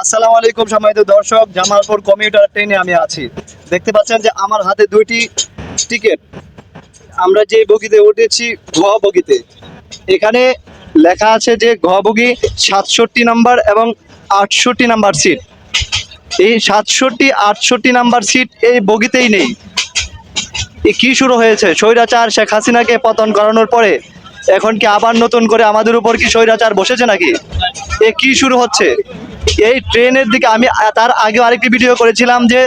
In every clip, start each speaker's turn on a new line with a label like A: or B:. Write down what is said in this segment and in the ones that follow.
A: আসসালামু আলাইকুম সম্মানিত দর্শক, জামালপুর কমিউটার ট্রেনে আমি আছি। দেখতে পাচ্ছেন যে আমার হাতে দুইটি টিকিট। আমরা যে বগিতে উঠেছি ঘ বগিতে, এখানে লেখা আছে যে ঘ বগি 67 নাম্বার এবং 68 নাম্বার সিট। এই 67-68 নাম্বার সিট এই বগিতেই নেই। কি শুরু হয়েছে? স্বৈরাচার শেখ হাসিনাকে পতন করানোর পরে এখন কি আবার নতুন করে আমাদের উপর কি স্বৈরাচার বসেছে নাকি? কি শুরু হচ্ছে? এই ট্রেনের দিকে আমি তার আগে আরেকটি ভিডিও করেছিলাম যে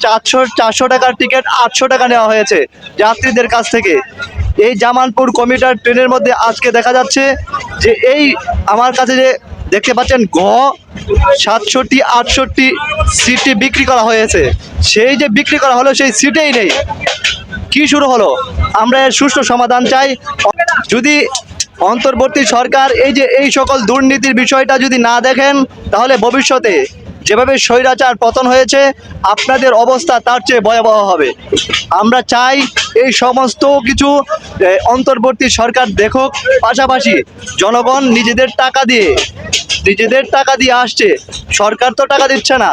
A: 400 টাকার টিকিট 800 টাকা নেওয়া হয়েছে যাত্রীদের কাছ থেকে। এই জামালপুর কমিউটার ট্রেনের মধ্যে আজকে দেখা যাচ্ছে যে এই আমার কাছে যে দেখতে পাচ্ছেন ঘ 67-68 সিটটি বিক্রি করা হয়েছে। সেই যে বিক্রি করা হলো সেই সিটেই নেই। কি শুরু হলো? আমরা এর সুষ্ঠু সমাধান চাই। যদি অন্তর্বর্তী সরকার এই সকল দুর্নীতির বিষয়টা যদি না দেখেন, তাহলে ভবিষ্যতে যেভাবে স্বৈরাচার পতন হয়েছে আপনাদের অবস্থা তার চেয়ে ভয়াবহ হবে। আমরা চাই এই সমস্ত কিছু অন্তর্বর্তী সরকার দেখুক, পাশাপাশি জনগণ নিজেদের টাকা দিয়ে আসছে। সরকার তো টাকা দিচ্ছে না,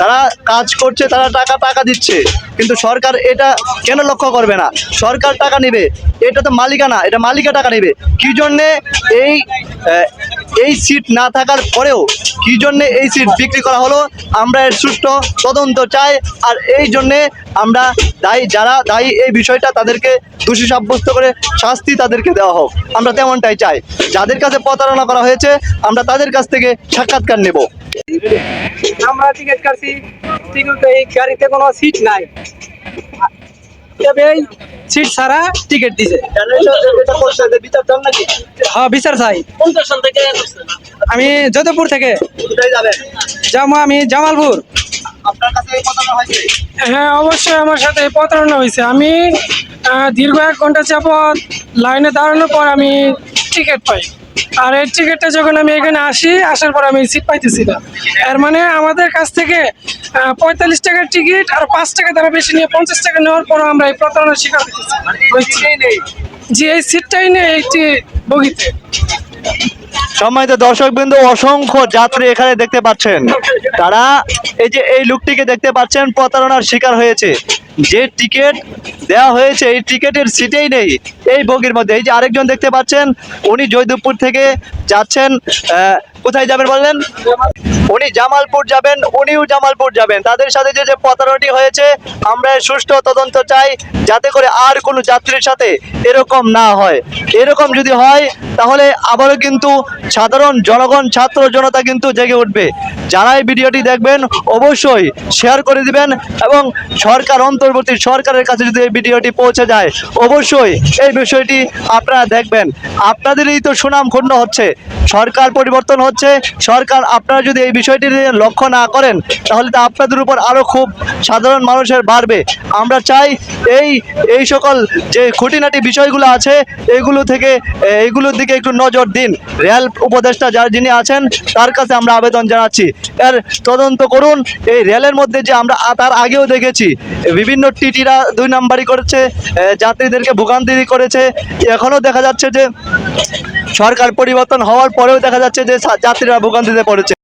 A: তারা কাজ করছে, তারা টাকা দিচ্ছে, কিন্তু সরকার এটা কেন লক্ষ্য করবে না? সরকার টাকা নেবে, এটা তো মালিকানা, এটা মালিকা টাকা নেবে। কি জন্যে এই সিট না থাকার পরেও কি জন্যে এই সিট বিক্রি করা হলো? আমরা এর সুষ্ঠু তদন্ত চাই। আর এই জন্যে আমরা যারা দায়ী এই বিষয়টা তাদেরকে দোষী সাব্যস্ত করে শাস্তি তাদেরকে দেওয়া হোক। আমরা তেমনটাই চাই। যাদের কাছে প্রতারণা করা হয়েছে আমরা তাদের কাছ থেকে সাক্ষাৎকার নেব।
B: আমরা টিকিট কাটছি, এই গাড়িতে কোনো সিট নাই, এই সিট ছাড়া টিকিট দিছে। হ্যাঁ, বিচার চাই। আমি যদবপুর থেকে যাবো, আমি জামালপুর।
C: হ্যাঁ, অবশ্যই আমার সাথে প্রতারণা হয়েছে। আমি দীর্ঘ 1 ঘন্টা যাবৎ লাইনে দাঁড়ানোর পর আমি টিকিট পাই। আর এই টিকিটটা যখন আমি এখানে আসার পর আমি সিট পাইতেছি না। এর মানে আমাদের কাছ থেকে 45 টাকার টিকিট আর 5 টাকা তারা বেশি নিয়ে 50 টাকা নেওয়ার পরও আমরা এই প্রতারণার শিকার হয়েছি। জি, এই সিটটাই নেই এইটি বগিতে।
A: সম্মানিত দর্শকবৃন্দ, অসংখ্য যাত্রী এখানে দেখতে পাচ্ছেন। তারা এই লোকটিকে দেখতে পাচ্ছেন প্রতারণার শিকার হয়েছে। যে টিকিট দেওয়া হয়েছে এই টিকিটের সিটেই নেই এই বগির মধ্যে। এই যে আরেকজন দেখতে পাচ্ছেন, উনি জয়দেবপুর থেকে যাচ্ছেন। কোথায় যাবেন বললেন? উনি জামালপুর যাবেন, উনিও জামালপুর যাবেন। তাদের সাথে যে প্রতারণাটি হয়েছে আমরা সুষ্ঠু তদন্ত চাই, যাতে করে আর কোনো যাত্রীর সাথে এরকম না হয়। এরকম যদি হয় তাহলে আবারও কিন্তু সাধারণ জনগণ, ছাত্র জনতা কিন্তু জেগে উঠবে। যারা এই ভিডিওটি দেখবেন অবশ্যই শেয়ার করে দিবেন, এবং অন্তর্বর্তী সরকারের কাছে যদি এই ভিডিওটি পৌঁছে যায় অবশ্যই এই বিষয়টি আপনারা দেখবেন। আপনাদেরই তো সুনাম ক্ষুণ্ণ হচ্ছে, সরকার পরিবর্তন হচ্ছে। আপনারা যদি এই বিষয়টি নিয়ে লক্ষ্য না করেন তাহলে তো আপনাদের উপর আরো খুব সাধারণ মানুষের বাড়বে। আমরা চাই এই সকল যে খুঁটিনাটি বিষয়গুলো আছে এইগুলোর দিকে একটু নজর দিন। রেল উপদেষ্টা যিনি আছেন তার কাছে আমরা আবেদন জানাচ্ছি, এর তদন্ত করুন। এই রেলের মধ্যে যে আমরা তার আগেও দেখেছি বিভিন্ন টিটিরা 2 নাম্বারি করেছে, যাত্রীদেরকে ভোগান্তি করেছে। এখনো দেখা যাচ্ছে যে সরকার পরিবর্তন হওয়ার পরেও দেখা যাচ্ছে যে যাত্রীরা ভোগান্তিতে পড়েছে।